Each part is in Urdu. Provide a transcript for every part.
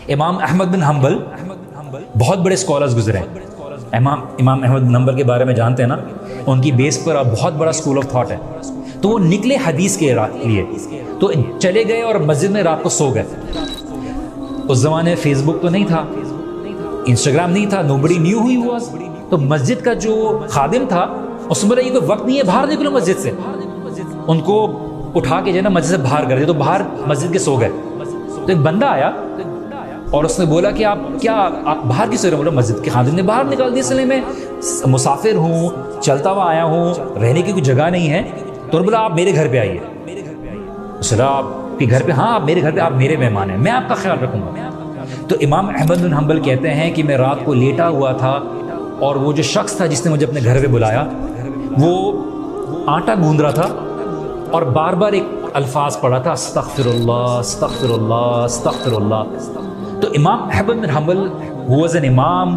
امام احمد بن حنبل بہت بڑے اسکالرز گزرے ہیں. امام احمد بن حنبل کے بارے میں جانتے ہیں نا, ان کی بیس پر بہت بڑا اسکول آف تھاٹ ہے. تو وہ نکلے حدیث کے لیے, تو چلے گئے اور مسجد میں رات کو سو گئے. اس زمانے میں فیس بک تو نہیں تھا, انسٹاگرام نہیں تھا, نوبڈی نیو ہوئی ہوا. تو مسجد کا جو خادم تھا اس نے بولا یہ کوئی وقت نہیں ہے, باہر نکلو مسجد سے. ان کو اٹھا کے جو ہے نا مسجد سے باہر کر دیا, تو باہر مسجد کے سو گئے. تو ایک بندہ آیا اور اس نے بولا کہ آپ باہر کی سو رہے ہیں؟ بولا مسجد کے خادم نے باہر نکال دیا, اس لیے میں مسافر ہوں, چلتا ہوا آیا ہوں, رہنے کی کوئی جگہ نہیں ہے. تو بولا آپ میرے گھر پہ آئیے. اس نے آپ کے گھر پہ؟ ہاں آپ میرے گھر پہ, آپ میرے مہمان ہیں, میں آپ کا خیال رکھوں گا. تو امام احمد بن حنبل کہتے ہیں کہ میں رات کو لیٹا ہوا تھا اور وہ جو شخص تھا جس نے مجھے اپنے گھر پہ بلایا وہ آٹا گوندھ رہا تھا اور بار بار ایک الفاظ پڑھا تھا, استغفر اللہ استغفر اللہ استغفر اللہ. تو امام احمد بن حنبل who was an امام,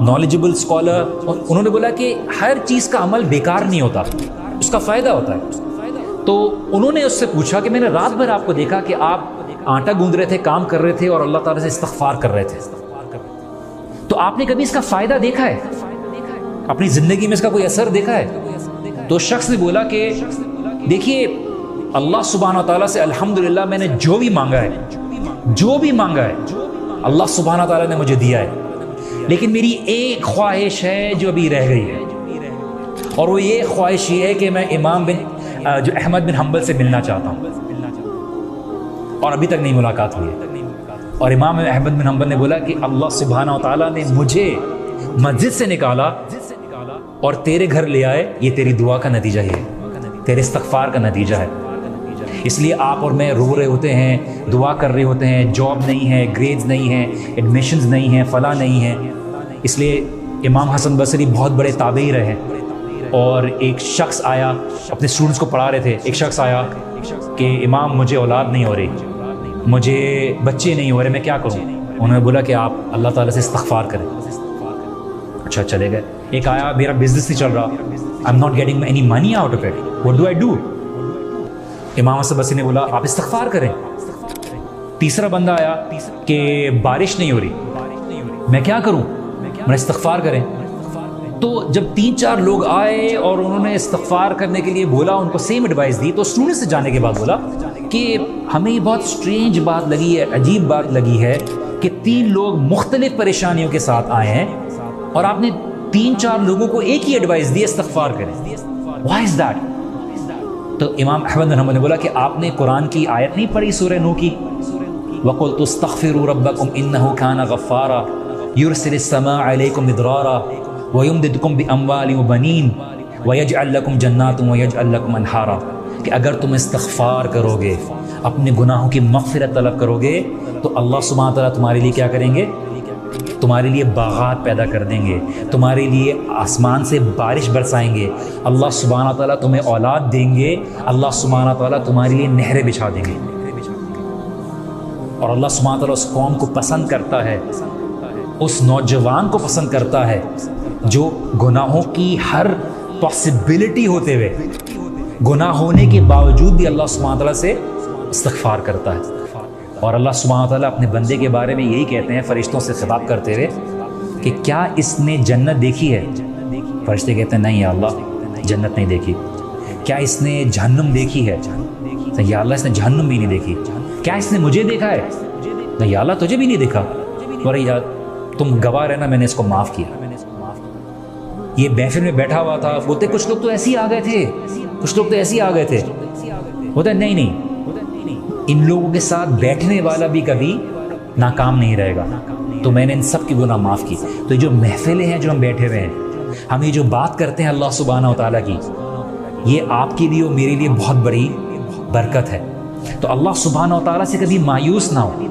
knowledgeable scholar, انہوں نے بولا کہ ہر چیز کا عمل بیکار نہیں ہوتا, اس کا فائدہ ہوتا ہے. تو انہوں نے اس سے پوچھا کہ میں نے رات بھر آپ کو دیکھا کہ آپ آٹا گوندھ رہے تھے, کام کر رہے تھے اور اللہ تعالیٰ سے استغفار کر رہے تھے, تو آپ نے کبھی اس کا فائدہ دیکھا ہے؟ اپنی زندگی میں اس کا کوئی اثر دیکھا ہے؟ تو شخص نے بولا کہ دیکھیے اللہ سبحانہ و تعالیٰ سے الحمدللہ میں نے جو بھی مانگا ہے اللہ سبحانہ و تعالیٰ نے مجھے دیا ہے, لیکن میری ایک خواہش ہے جو ابھی رہ گئی ہے, اور وہ یہ خواہش یہ ہے کہ میں جو احمد بن حنبل سے ملنا چاہتا ہوں, اور ابھی تک نہیں ملاقات ہوئی ہے. اور امام احمد بن حنبل نے بولا کہ اللہ سبحانہ و تعالیٰ نے مجھے مسجد سے نکالا اور تیرے گھر لے آئے, یہ تیری دعا کا نتیجہ ہے, تیرے استغفار کا نتیجہ ہے. اس لیے آپ اور میں رو رہے ہوتے ہیں, دعا کر رہے ہوتے ہیں, جاب نہیں ہے, گریڈز نہیں ہیں, ایڈمیشنز نہیں ہیں, فلاں نہیں ہیں. اس لیے امام حسن بصری بہت بڑے تابعی رہے, اور ایک شخص آیا, اپنے اسٹوڈنٹس کو پڑھا رہے تھے, ایک شخص آیا کہ امام مجھے اولاد نہیں ہو رہی, مجھے بچے نہیں ہو رہے, میں کیا کروں؟ انہوں نے بولا کہ آپ اللہ تعالیٰ سے استغفار کریں. اچھا چلے گئے. ایک آیا, میرا بزنس نہیں چل رہا, I am not getting any money out of it, what do I do? امام حسن بصری نے بولا آپ استغفار کریں. تیسرا بندہ آیا کہ بارش نہیں ہو رہی, میں کیا کروں؟ میں استغفار کریں. تو جب 3-4 لوگ آئے اور انہوں نے استغفار کرنے کے لیے بولا, ان کو سیم ایڈوائس دی, تو اسٹوڈنٹ سے جانے کے بعد بولا کہ ہمیں یہ بہت اسٹرینج بات لگی ہے, عجیب بات لگی ہے کہ 3 لوگ مختلف پریشانیوں کے ساتھ آئے ہیں اور آپ نے 3-4 لوگوں کو ایک ہی ایڈوائس دی, استغفار کریں. Why is that? تو امام احمد بن حنبل نے بولا کہ آپ نے قرآن کی آیت نہیں پڑھی سورہ نوح کی, وَقُلْتُ اسْتَغْفِرُوا رَبَّكُمْ إِنَّهُ كَانَ غَفَّارًا يُرْسِلِ السَّمَاءَ عَلَيْكُمْ مِدْرَارًا وَيُمْدِدْكُمْ بِأَمْوَالٍ وَبَنِينَ وَيَجْعَلْ لَكُمْ جَنَّاتٍ وَيَجْعَلْ لَكُمْ أَنْهَارًا, کہ اگر تم استغفار کرو گے, اپنے گناہوں کی مغفرت طلب کرو گے, تو اللہ سبحانہ تعالیٰ تمہارے لیے کیا کریں گے؟ تمہارے لیے باغات پیدا کر دیں گے, تمہارے لیے آسمان سے بارش برسائیں گے, اللہ سبحانہ تعالیٰ تمہیں اولاد دیں گے, اللہ سبحانہ تعالیٰ تمہارے لیے نہریں بچھا دیں گے. اور اللہ سبحانہ تعالیٰ اس قوم کو پسند کرتا ہے, اس نوجوان کو پسند کرتا ہے جو گناہوں کی ہر پاسبلٹی ہوتے ہوئے, گناہ ہونے کے باوجود بھی اللہ سبحانہ تعالیٰ سے استغفار کرتا ہے. اور اللہ سبحانہ تعالیٰ اپنے بندے کے بارے میں یہی کہتے ہیں فرشتوں سے خطاب کرتے ہوئے کہ کیا اس نے جنت دیکھی ہے؟ فرشتے کہتے ہیں نہیں یا اللہ جنت نہیں دیکھی. کیا اس نے جہنم دیکھی ہے؟ یا اللہ اس نے جہنم بھی نہیں دیکھی. کیا اس نے مجھے دیکھا ہے؟ نہیں یا اللہ تجھے بھی نہیں دیکھا. اور یار تم گواہ رہنا, میں نے اس کو معاف کیا. یہ محفل میں بیٹھا ہوا تھا, بولتے کچھ لوگ تو ایسے ہی آ گئے تھے, کچھ لوگ تو ایسے ہی آ گئے تھے. ہوتا ہے نہیں, ان لوگوں کے ساتھ بیٹھنے والا بھی کبھی ناکام نہیں رہے گا. تو میں نے ان سب کی گناہ معاف کی. تو یہ جو محفلیں ہیں جو ہم بیٹھے ہوئے ہیں, ہم یہ جو بات کرتے ہیں اللہ سبحانہ و تعالیٰ کی, یہ آپ کے لیے اور میرے لیے بہت بڑی برکت ہے. تو اللہ سبحانہ و تعالیٰ سے کبھی مایوس نہ ہو.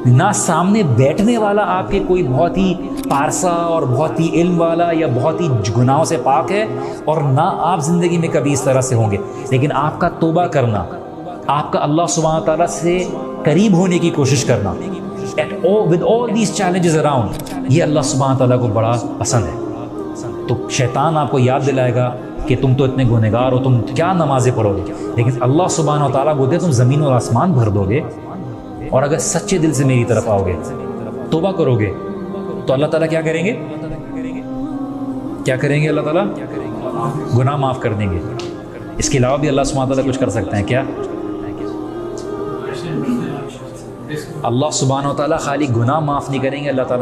نہ سامنے بیٹھنے والا آپ کے کوئی بہت ہی پارسا اور بہت ہی علم والا یا بہت ہی گناہوں سے پاک ہے, اور نہ آپ زندگی میں کبھی اس طرح سے ہوں گے, لیکن آپ کا توبہ کرنا, آپ کا اللہ سبحانہ تعالیٰ سے قریب ہونے کی کوشش کرنا with all these challenges around, یہ اللہ سبحانہ تعالیٰ کو بڑا پسند ہے. تو شیطان آپ کو یاد دلائے گا کہ تم تو اتنے گنہگار ہو, تم کیا نمازیں پڑھو گے, لیکن اللہ سبحانہ تعالیٰ بولتے تم زمین اور آسمان بھر دو گے, اور اگر سچے دل سے میری طرف آؤ گے، توبہ کرو گے، تو اللہ تعالیٰ کیا کریں گے؟ کیا کریں گے؟ اللہ تعالیٰ گناہ معاف کر دیں گے۔ اس کے علاوہ بھی اللہ سبحانہ وتعالیٰ کچھ کر سکتے ہیں کیا؟ اللہ سبحانہ وتعالیٰ خالی گناہ معاف نہیں کریں گے، اللہ تعالیٰ